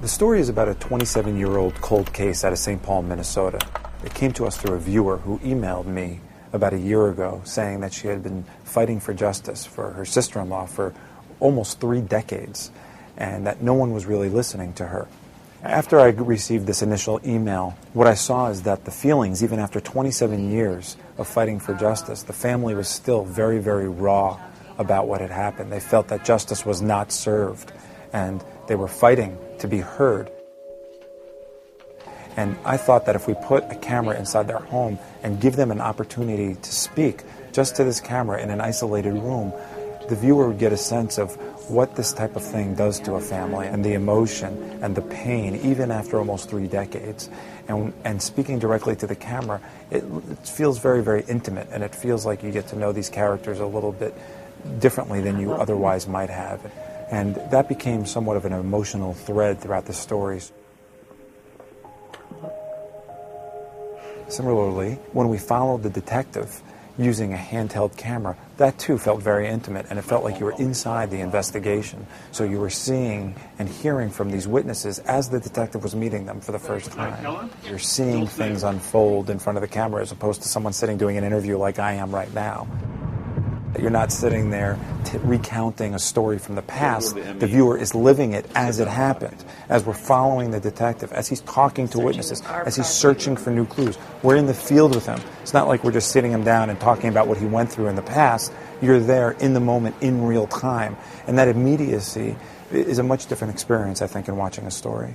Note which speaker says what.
Speaker 1: The story is about a 27-year-old cold case out of St. Paul, Minnesota. It came to us through a viewer who emailed me about a year ago saying that she had been fighting for justice for her sister-in-law for almost 3 decades and that no one was really listening to her. After I received this initial email, what I saw is that the feelings, even after 27 years of fighting for justice, the family was still very, very raw about what had happened. They felt that justice was not served, and they were fighting to be heard. And I thought that if we put a camera inside their home and give them an opportunity to speak just to this camera in an isolated room, the viewer would get a sense of what this type of thing does to a family and the emotion and the pain, even after almost 3 decades. And speaking directly to the camera, it feels very, very intimate, and it feels like you get to know these characters a little bit differently than you otherwise might have. And that became somewhat of an emotional thread throughout the stories. Similarly, when we followed the detective using a handheld camera, that too felt very intimate, and it felt like you were inside the investigation. So you were seeing and hearing from these witnesses as the detective was meeting them for the first time. You're seeing things unfold in front of the camera as opposed to someone sitting doing an interview like I am right now. You're not sitting there recounting a story from the past. The viewer is living it as it happened, as we're following the detective, as he's talking to witnesses, as he's searching for new clues. We're in the field with him. It's not like we're just sitting him down and talking about what he went through in the past. You're there in the moment, in real time. And that immediacy is a much different experience, I think, in watching a story.